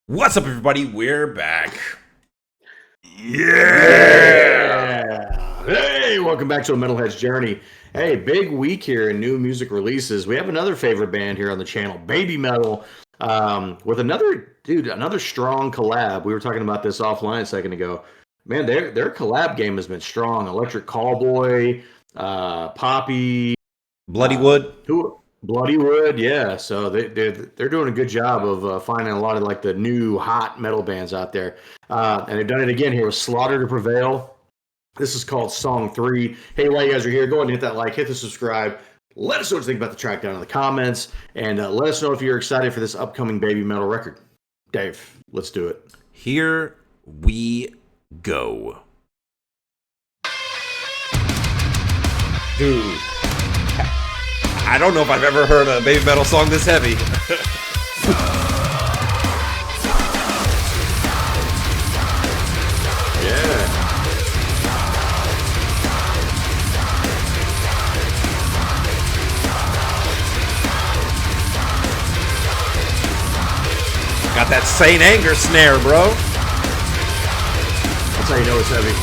What's up, everybody? We're back. Yeah! Hey, welcome back to a Metalhead's Journey. Hey, big week here in new music releases. We have another favorite band here on the channel, Babymetal, with another strong collab. We were talking about this offline a second ago. Man, their collab game has been strong. Electric Callboy, Poppy, Bloody Wood. Bloody Wood, yeah. So they're doing a good job of finding a lot of like the new hot metal bands out there, and they've done it again here with Slaughter to Prevail. This is called Song 3. Hey, while you guys are here, go ahead and hit that like, hit the subscribe. Let us know what you think about the track down in the comments, and let us know if you're excited for this upcoming Babymetal record. Dave, let's do it. Here we go. Dude, I don't know if I've ever heard a Babymetal song this heavy. Yeah. Got that Saint Anger snare, bro. That's how you know it's heavy.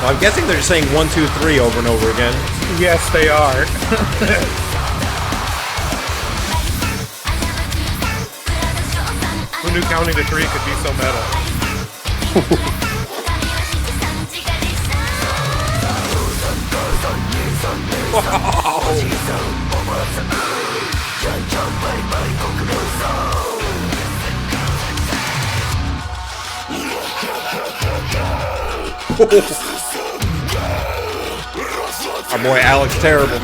Well, I'm guessing they're just saying 1, 2, 3 over and over again. Yes, they are. Who knew counting to 3 could be so metal? Our boy Alex Terrible.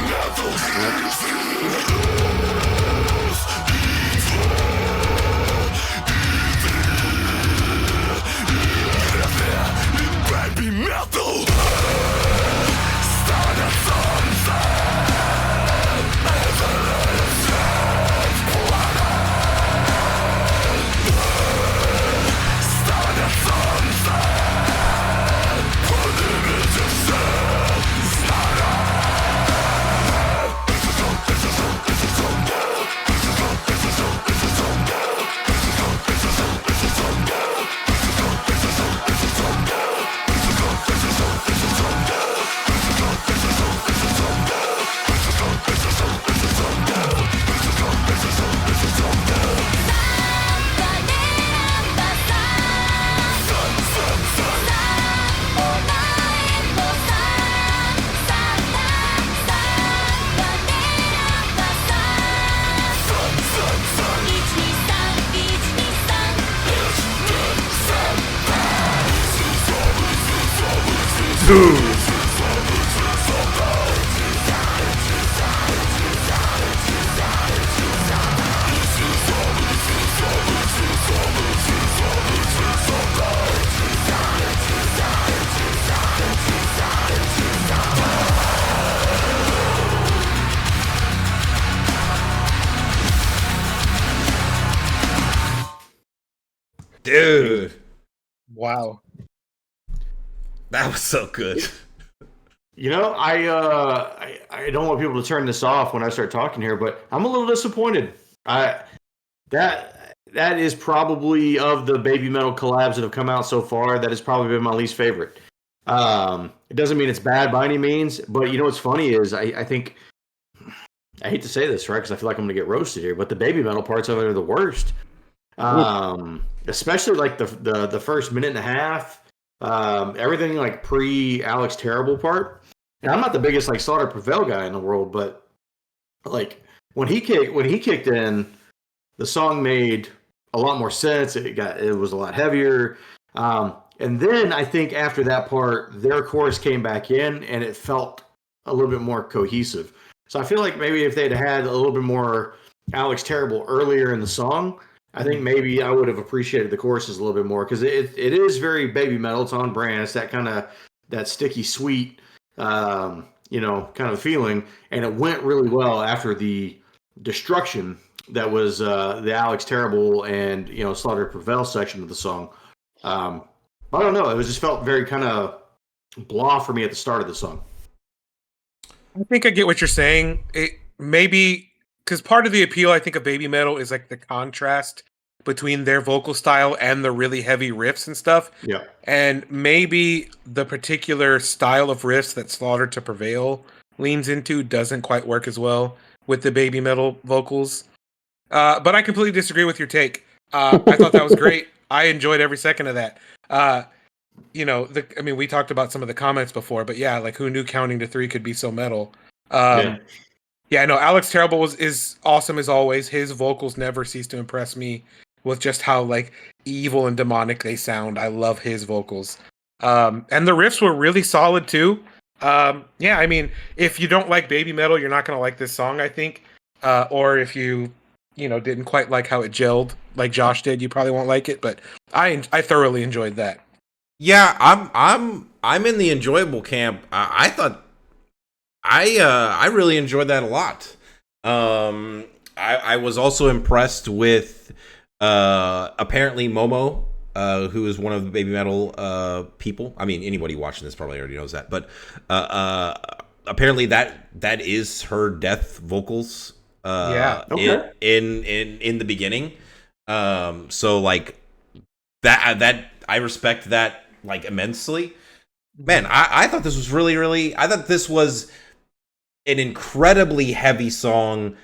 Dude. Dude. Wow. That was so good. You know, I don't want people to turn this off when I start talking here, but I'm a little disappointed. That is probably, of the Babymetal collabs that have come out so far, that has probably been my least favorite. It doesn't mean it's bad by any means, but you know what's funny is I think, I hate to say this, right, because I feel like I'm going to get roasted here, but the Babymetal parts of it are the worst. Especially like the first minute and a half. Everything like pre Alex Terrible part. And I'm not the biggest like Slaughter Prevail guy in the world, but like when he kicked in, the song made a lot more sense. It was a lot heavier. And then I think after that part, their chorus came back in, and it felt a little bit more cohesive. So I feel like maybe if they'd had a little bit more Alex Terrible earlier in the song, I think maybe I would have appreciated the choruses a little bit more, because it is very Baby Metal. It's on brand. It's that kind of that sticky sweet, kind of feeling, and it went really well after the destruction that was the Alex Terrible and Slaughter Prevail section of the song. I don't know. It just felt very kind of blah for me at the start of the song. I think I get what you're saying. It maybe because part of the appeal, I think, of Baby Metal is like the contrast between their vocal style and the really heavy riffs and stuff. Yeah. And maybe the particular style of riffs that Slaughter to Prevail leans into doesn't quite work as well with the Baby Metal vocals. But I completely disagree with your take. I thought that was great. I enjoyed every second of that. We talked about some of the comments before, but yeah, like who knew counting to 3 could be so metal? Yeah, no, Alex Terrible is awesome as always. His vocals never cease to impress me with just how like evil and demonic they sound. I love his vocals. And the riffs were really solid too. Yeah, I mean, if you don't like Baby Metal, you're not gonna like this song, I think. Or if you didn't quite like how it gelled like Josh did, you probably won't like it. But I thoroughly enjoyed that. Yeah, I'm in the enjoyable camp. I thought I really enjoyed that a lot. I was also impressed with apparently Momo, who is one of the Baby Metal people. I mean, anybody watching this probably already knows that, but apparently that is her death vocals. Okay. In the beginning. So like that I respect that like immensely. Man, I thought this was really, I thought this was an incredibly heavy song,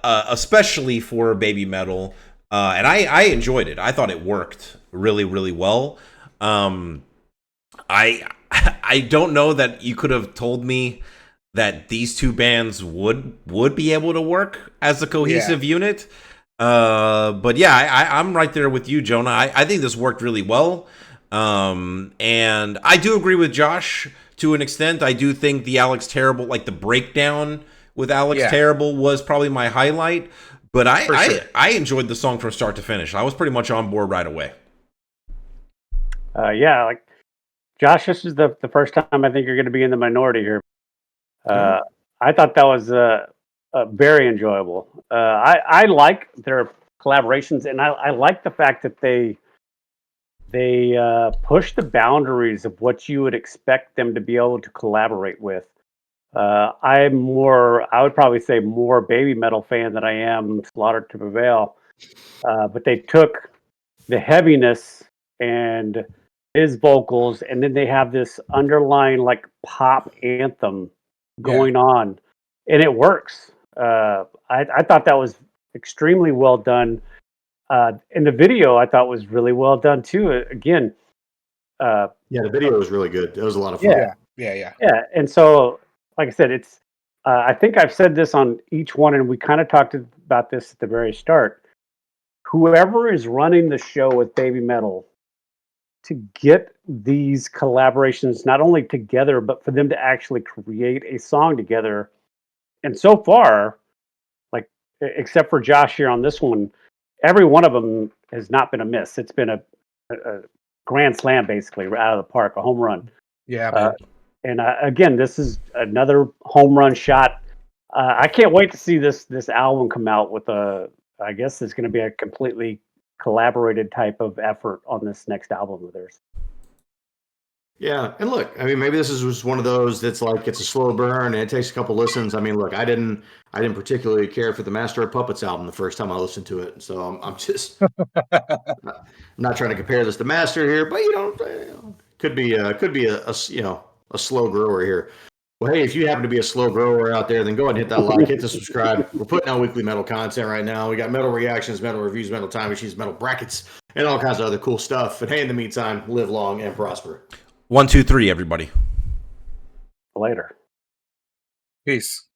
especially for Baby Metal. And I enjoyed it. I thought it worked really, really well. I don't know that you could have told me that these two bands would be able to work as a cohesive unit. But yeah, I'm right there with you, Jonah. I think this worked really well. And I do agree with Josh to an extent. I do think the Alex Terrible, like the breakdown with Alex Terrible was probably my highlight. But I enjoyed the song from start to finish. I was pretty much on board right away. Like Josh, this is the first time I think you're going to be in the minority here. I thought that was very enjoyable. I like their collaborations, and I like the fact that they push the boundaries of what you would expect them to be able to collaborate with. I would probably say more Baby Metal fan than I am Slaughter to Prevail. But they took the heaviness and his vocals, and then they have this underlying like pop anthem going on, and it works. I thought that was extremely well done. And the video I thought was really well done too. Again, the video was really good. It was a lot of fun. Yeah. And so, like I said, it's. I think I've said this on each one, and we kind of talked about this at the very start. Whoever is running the show with Baby Metal, to get these collaborations not only together, but for them to actually create a song together. And so far, like except for Josh here on this one, every one of them has not been a miss. It's been a grand slam, basically, out of the park, a home run. Yeah. And again, this is another home run shot. I can't wait to see this album come out with I guess it's going to be a completely collaborated type of effort on this next album of theirs. Yeah, and look, I mean, maybe this is just one of those that's like it's a slow burn and it takes a couple listens. I mean, look, I didn't particularly care for the Master of Puppets album the first time I listened to it, so I'm just I'm not trying to compare this to Master here, but could be a slow grower here. Well, hey, if you happen to be a slow grower out there, then go ahead and hit that like, hit the subscribe. We're putting out weekly metal content right now. We got metal reactions, metal reviews, metal time machines, metal brackets, and all kinds of other cool stuff. And hey, in the meantime, live long and prosper. 1, 2, 3, everybody. Later. Peace.